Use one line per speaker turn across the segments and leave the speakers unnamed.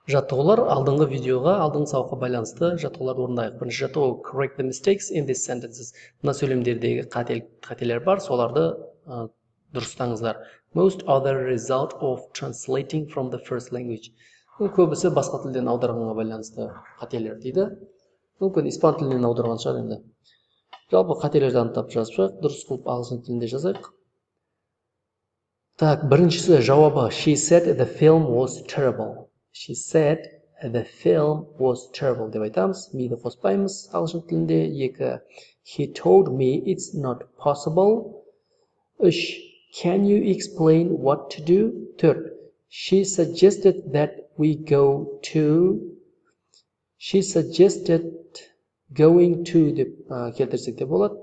Жаттығулар алдыңғы видеоға, алдыңғы сабаққа байланысты жаттығуларды орындайық. Бірінші жаттығу correct the mistakes in these sentences. Мына сөйлемдердегі қателер бар, соларды дұрыстаңыздар. Most are the result of translating from the first language. Көбісі басқа тілден аударғанға байланысты қателер дейді. Мүмкін испан тілінен аударған шығар енді. Жалпы қателерді анықтап жазып шығайық, дұрыс қылып ағылшын тілінде жазайық. Так, біріншісі жауабы. She said the film was terrible. She said the film was terrible деп айтамыз. Миді қоспаймыз ағылшын тілінде. Екі. He told me it's not possible. Үш. Can you explain what to do? Төрт. She suggested that we go to. She suggested going to деп келтірсек те болады.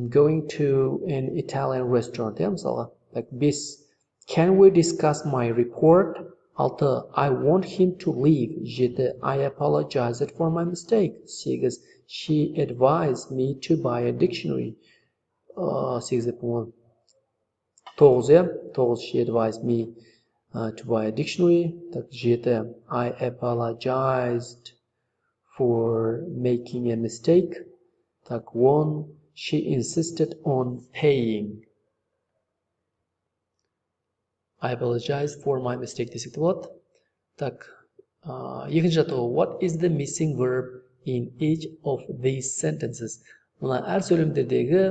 Going to an Italian restaurant. Я мысалға. Так, бес. Can we discuss my report? 6. I want him to leave. 7. I apologized for my mistake. 8. She advised me to buy a dictionary. 8 деп болады. 9. 9. She advised me to buy a dictionary. Так, 7. I apologized for making a mistake. Так, 1. She insisted on paying. I apologize for my mistake десек те болады. Так, екінші жаттығу. What is the missing verb in each of these sentences? Мына әр сөйлемдердегі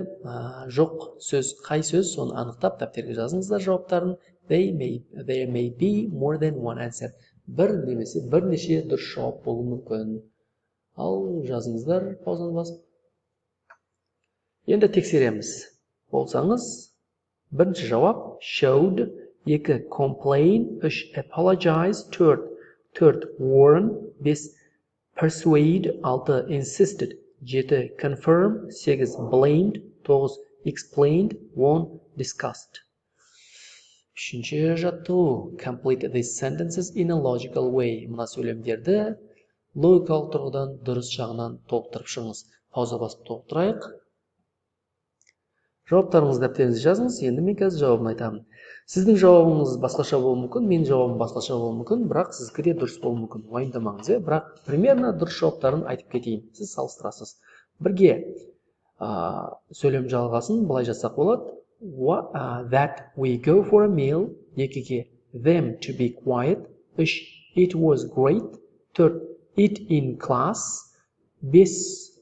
жоқ сөз, қай сөз, соны анықтап дәптерге жазыңыздар жауаптарын. There may be more than one answer. Бір немесе бірнеше дұрыс жауап болуы мүмкін. Ал жазыңыздар паузаны басып. Енді тексереміз. Болсаңыз, бірінші жауап showed. 2. Complain. 3. Apologize. 4. Warn. 5. Persuade. 6. Insisted. 7. Confirm. 8. Blamed. 9. Explained. 10. Discussed. Үшінші жаттығу. Complete these sentences in a logical way. Мына сөйлемдерді логикалық тұрғыдан дұрыс жағынан толықтырып шығыңыз. Пауза басып толықтырайық. Жауаптарыңызды дәптеріңізге жазыңыз. Енді мен қазір жауабын айтамын. Сіздің жауабыңыз басқаша болуы мүмкін, менің жауабым басқаша болуы мүмкін, бірақ сіздікі де дұрыс болуы мүмкін. Уайымдамаңыз, бірақ примерно дұрыс жауаптарын айтып кетейін. Сіз салыстырасыз. Бірге сөйлем жалғасын былай жазсақ болады. That we go for a meal. 2. Them to be quiet. 3. It was great. 4. It in class. 5.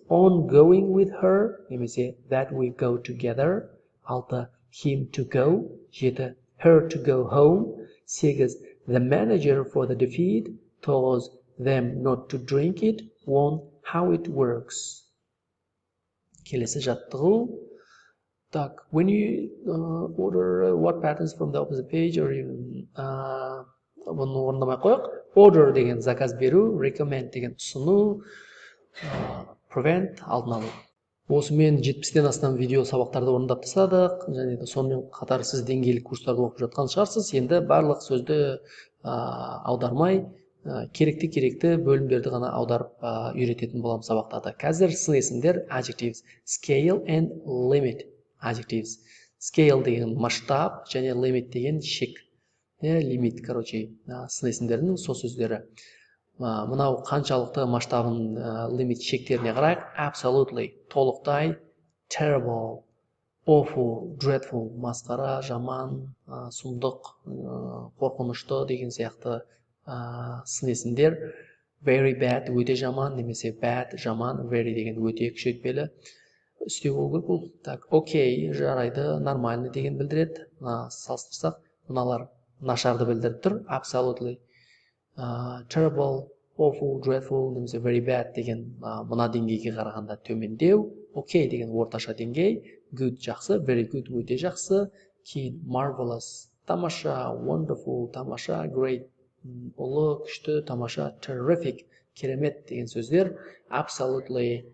On going with her. Немесе that we go together. 6. Him to go. 7. Her to go home. 8. The manager for the defeat. 9. Them not to drink it. 1. How it works. Келесі жаттығу. Так, when you order what patterns from the opposite page or even бұны орындамай қояқ. Order деген заказ беру, recommend деген ұсыну, prevent алдын алу. Осымен 70-тен астам видео сабақтарды орындап тастадық, және де сонымен қатар сіз деңгейлік курстарды оқып жатқан шығарсыз. Енді барлық сөзді аудармай, керекті бөлімдерді ғана аударып үйрететін боламыз сабақтарда. Қазір сын есімдер adjectives, scale and limit. Adjectives. Scale деген масштаб, және limit деген шек. Лимит, сын есімдерінің сол сөздері. Мынау қаншалықты масштабын лимит шектеріне қарайық. Absolutely, толықтай. Terrible, awful, dreadful, масқара, жаман, сұмдық, қорқынышты деген сияқты сын есімдер. Very bad, өте жаман, немесе bad, жаман, very деген өте күшейтпелі. Үстеу болу керек бұл. Так, окей, жарайды, нормальный деген білдіреді. Салыстырсақ, мыналар нашарды білдіріп тұр. Absolutely. Terrible, awful, dreadful, немесе very bad деген мына деңгейге қарағанда төмендеу. Okay деген орташа деңгей. Good жақсы, very good өте жақсы. Кейін marvelous, тамаша, wonderful, тамаша, great, ұлы, күшті, тамаша, terrific, керемет деген сөздер. Absolutely,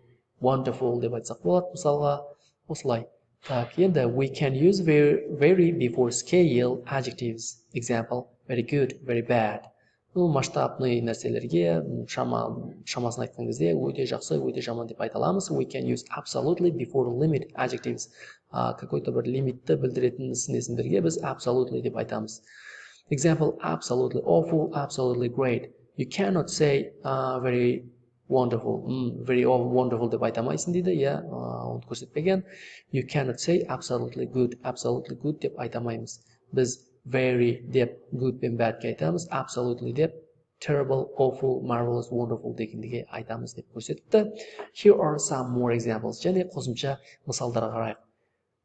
wonderful деп айтсақ болады. Мысалға осылай. Так, енді we can use very before scale adjectives. Example, very good, very bad. Бұл масштабный нәрселерге шамасын айтқан кезде өте жақсы, өте жаман деп айта аламыз. We can use absolutely before limit adjectives. Какой-то бір лимитті білдіретін сын есімдерге біз absolutely деп айтамыз. Example, absolutely awful, absolutely great. You cannot say very wonderful, very wonderful деп айта алмайсың дейді, иә, оны көрсетпеген. You cannot say absolutely good деп айта алмаймыз. Біз very деп good пен badке айтамыз, absolutely деп terrible, awful, marvelous, wonderful дегенге айтамыз деп көрсетті. Here are some more examples. Және қосымша мысалдарға қарайық.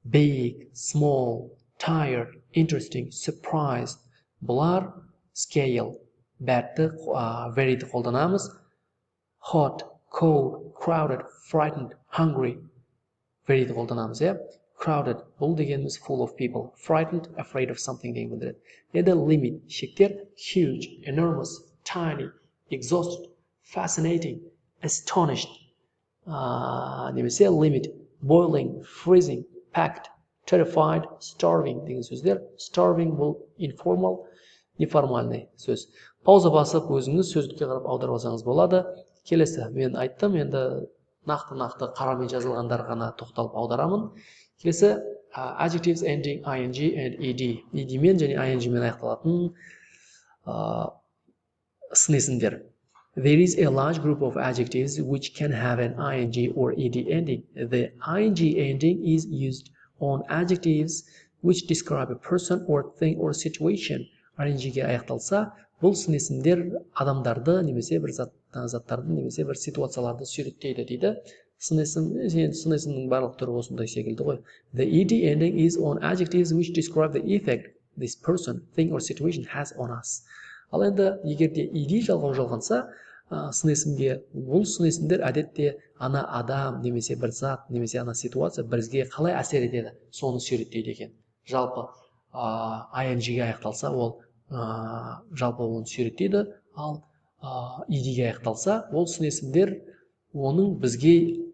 Big, small, tired, interesting, surprised. Бұлар scale, badті, veryді қолданамыз. Hot, cold, crowded, frightened, hungry. Veryді қолданамыз, иә. Crowded, бұл дегеніміз full of people. Frightened, afraid of something деген білдіреді. Енді limit, шектер, huge, enormous, tiny, exhausted, fascinating, astonished. Немесе limit, boiling, freezing, packed, terrified, starving деген сөздер. Starving бұл informal, неформальный сөз. Пауза басып, өзіңіз сөздікке қарап аударып алсаңыз болады. Келесі, мен айттым, енді нақты қарамен жазылғандар ғана тоқталып аударамын. Келесі, adjectives ending ing and ed. Ed мен және ing мен аяқталатын сын есімдер. There is a large group of adjectives which can have an ing or ed ending. The ing ending is used on adjectives which describe a person or thing or situation. ing-ге аяқталса, бұл сын есімдер адамдарды немесе бір заттарды немесе бір ситуацияларды суреттейді дейді. Сын есімнің барлық түрі осындай секілді ғой. The ed ending is on adjectives which describe the effect this person, thing or situation has on us. Ал енді егерде ed жалғау жалғанса, сын есімге бұл сын есімдер әдетте ана адам немесе бір зат немесе ана ситуация бізге қалай әсер етеді, соны суреттейді екен. Жалпы ing-ге аяқталса, ол жалпы оны суреттейді, ал ed-ге аяқталса, ол сын есімдер оның бізге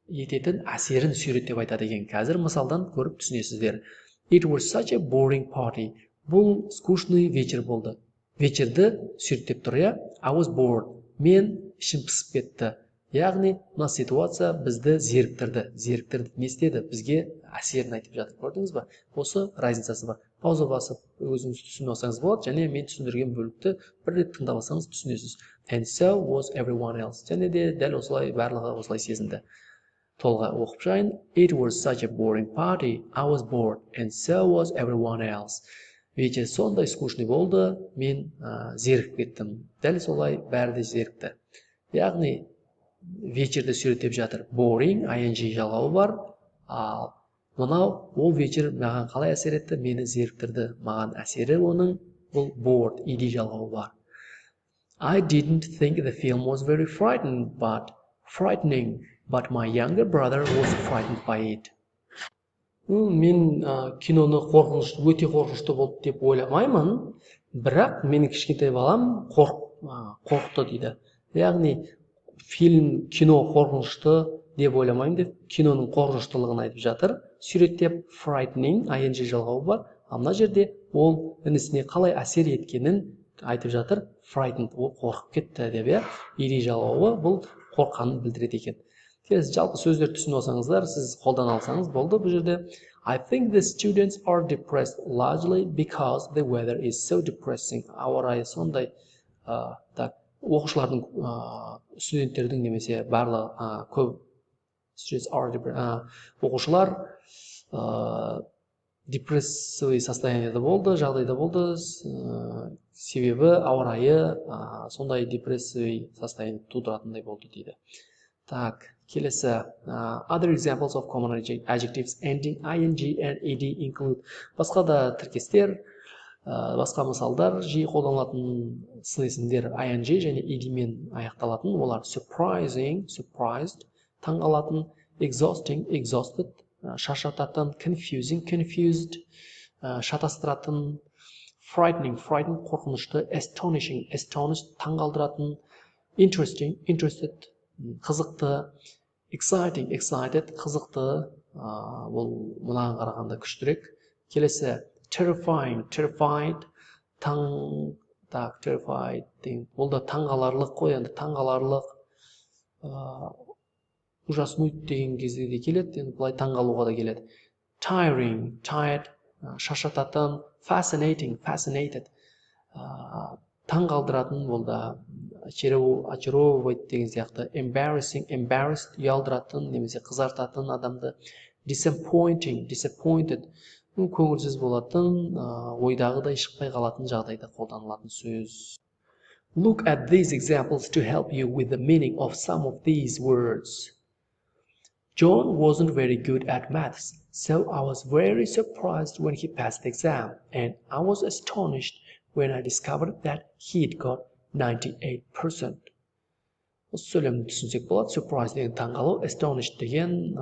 ететін әсерін суреттеп айтады екен. Қазір мысалдан көріп түсінесіздер. It was such a boring party. Бұл скучный вечер болды. Вечерді суреттеп тұр, я? I was bored. Мен ішім пысып кетті. Яғни, мына ситуация бізді зеріктірді. Не істеді? Бізге әсерін айтып жатыр. Көрдіңіз ба? Осы разницасы бар. Пауза басып, өзіңіз түсіне алсаңыз болады, және мен түсіндірген бөлікті бір рет тыңдап алсаңыз түсінесіз. And so was everyone else. Және де дәл осылай барлығы осылай сезінді. Толға оқып жайын. It was such a boring party. I was bored. And so was everyone else. Вечер сондай скучный болды, мен зерігіп кеттім. Дәл солай бәрі де зерікті. Яғни, вечерді суреттеп жатыр. Boring, ing жалғауы бар. Ал мынау, ол вечер маған қалай әсер етті? Мені зеріктірді. Маған әсері оның, бұл bored, ed жалғауы бар. I didn't think the film was very frightening, but my younger brother was frightened by it. Мен киноны өте қорқынышты болды деп ойламаймын, бірақ менің кішкентай балам қорықты дейді. Яғни, кино қорқынышты деп ойламаймын деп, киноның қорқыныштылығын айтып жатыр. Суреттеп frightening, ing жалғауы бар. Мына жерде ол інісіне қалай әсер еткенін айтып жатыр. Frightened, ол қорқып кетті деп, ed жалғауы бұл қорққанын білдіреді екен. Келесі жалпы сөздер түсініп алсаңыздар, сіз қолдана алсаңыз болды бұл жерде. I think the students are depressed largely because the weather is so depressing. Ауа райы сондай, оқушылардың, студенттердің немесе барлығы көп оқушылар депрессивный состояниеде болды, жағдайда болды, себебі ауа райы сондай депрессивный состояние тудыратындай болды дейді. Так, келесі, other examples of common adjectives ending ing and ed include. Басқа да тіркестер, басқа мысалдар, жиі қолданылатын сын есімдер ing және ed мен аяқталатын. Олар surprising, surprised, таңғалатын, exhausting, exhausted, шаршататын, confusing, confused, шатастыратын, frightening, frightened, қорқынышты, astonishing, astonished, таңғалдыратын, interesting, interested, қызықты, exciting, excited, қызықты, бұл мұнаған қарағанда күштірек. Келесі, terrifying, terrified, terrified, бұл да таңғаларлық қой, енді таңғаларлық, ужаснуть деген кезде де келеді, енді бұлай таңғалуға да келеді. Tiring, tired, шаршататын, fascinating, fascinated, таң қалдыратын болды. Очаровывать деген сияқты. Embarrassed ұялдыратын немесе қызартатын адамды. Disappointed көңілсіз болатын, ойдағыдай шықпай қалатын жағдайда қолданылатын сөз. Look at these examples to help you with the meaning of some of these words. John wasn't very good at maths, so I was very surprised when he passed the exam, and I was astonished when I discovered that he'd got 98%. Осы сөйлемді түсінсек болады. Surprise деген таңғалу, astonished деген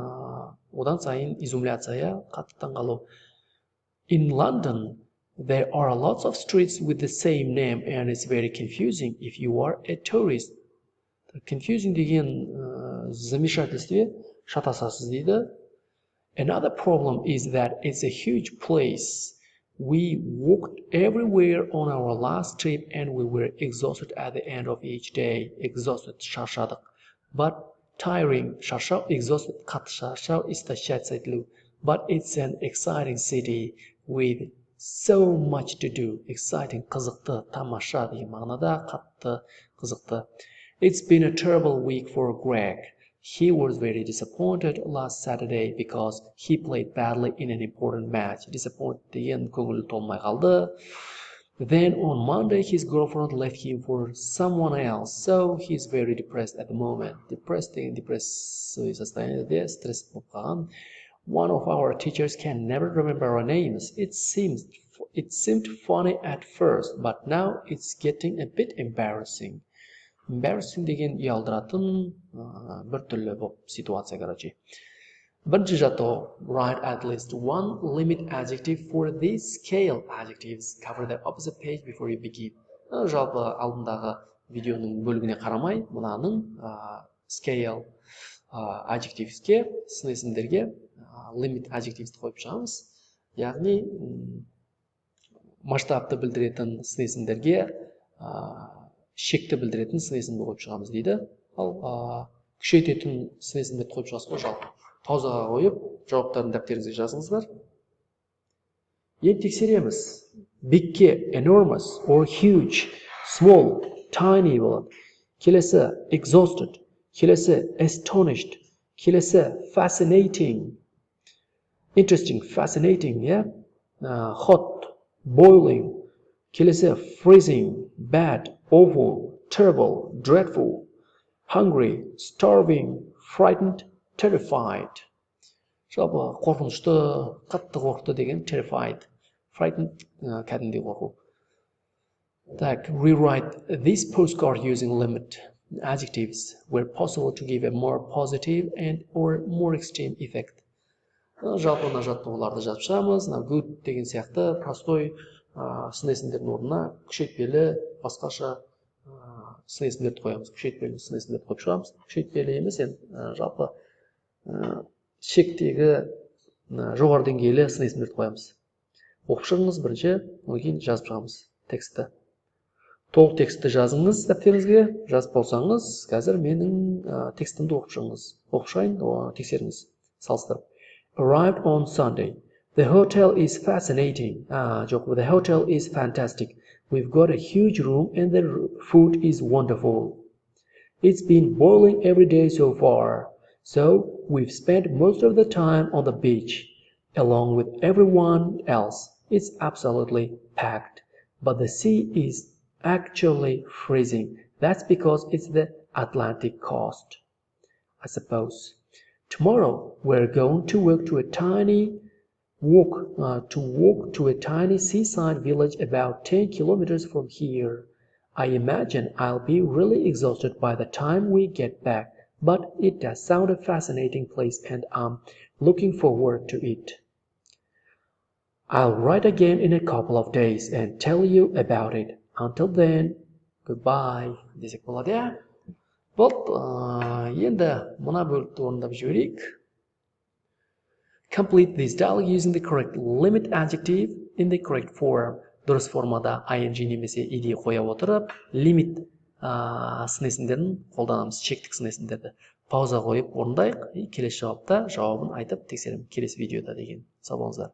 одан сайын изумляция, қатты таңғалу. In London, there are lots of streets with the same name, and it's very confusing if you are a tourist. Confusing деген замешательстве, шатасасыз дейді. Another problem is that it's a huge place. We walked everywhere on our last trip and we were exhausted at the end of each day. Exhausted, шаршадық. But tiring, шаршау, exhausted, қатты шаршау, истощать сайтылу. But it's an exciting city with so much to do. Exciting, қызықты, тамаша деген мағынада, қатты, қызықты. It's been a terrible week for Greg. He was very disappointed last Saturday because he played badly in an important match. Disappointed деген көңілі толмай қалды. Then on Monday his girlfriend left him for someone else, so he's very depressed at the moment. Depressed деген депрессивный состояниеде, стресс болып қалған. One of our teachers can never remember our names. It seemed funny at first, but now it's getting a bit embarrassing. Embarrassing деген ұялдыратын бір түрлі болып ситуация, короче. Бірінші жаттығу. Write at least one limit adjective for these scale adjectives. Cover the opposite page before you begin. Жалпы алдындағы видеоның бөлігіне қарамай, мынаның scale adjectivesке, сын есімдерге limit adjectives қойып шығамыз. Яғни масштабты білдіретін сын есімдерге шекті білдіретін сын есімді қойып шығамыз дейді. Ал күшейтетін сын есімдерді қойып шығасыз ғой, жалпы. Паузаға қойып, жауаптарын дәптеріңізге жазыңыздар. Енді тексереміз. Bigке enormous or huge, small, tiny болады. Келесі exhausted, келесі astonished, келесі fascinating. Interesting, fascinating, yeah? Hot, boiling, келесі freezing, bad, awful, terrible, dreadful, hungry, starving, frightened, terrified. Жалпы қорқынышты, қатты қорқты деген terrified. Frightened кәдімгідей қорқу. Так, rewrite this postcard using limit adjectives where possible to give a more positive and or more extreme effect. Жалпы мына жаттығуларды жазып шығамыз. Good деген сияқты простой сын есімдердің орнына күшейтпелі, басқаша сын есімдерді қоямыз. Күшейтпелі сын есімдерді қойып шығамыз. Күшейтпелі емес, жалпы шектегі жоғары деңгейлі сын есімдерді қоямыз. Оқып шығыңыз бірінші, одан кейін жазып шығамыз текстті. Толық текстті жазыңыз дәптеріңізге. Жазып болсаңыз, қазір менің текстімді оқып шығыңыз. Оқып шығайын, тексеріңіз, салыстырып. Arrived on Sunday. The hotel is fascinating. The hotel is fantastic. We've got a huge room and the food is wonderful. It's been boiling every day so far. So we've spent most of the time on the beach, along with everyone else. It's absolutely packed. But the sea is actually freezing. That's because it's the Atlantic coast, I suppose. Tomorrow we're going to walk to a tiny seaside village about 10 kilometers from here. I imagine I'll be really exhausted by the time we get back, but it does sound a fascinating place and I'm looking forward to it. I'll write again in a couple of days and tell you about it. Until then, goodbye. Десек болады, иә? Вот, енді мына бөлікті орындап жіберейік. Complete this dialogue using the correct limit adjective in the correct form. Дұрыс формада ing немесе ed қоя отырып, limit сын есімдерін қолданамыз, шектік сын есімдерді. Пауза қойып орындайық, келесі жауапта жауабын айтып тексеремін келесі видеода деген. Сау болыңыздар.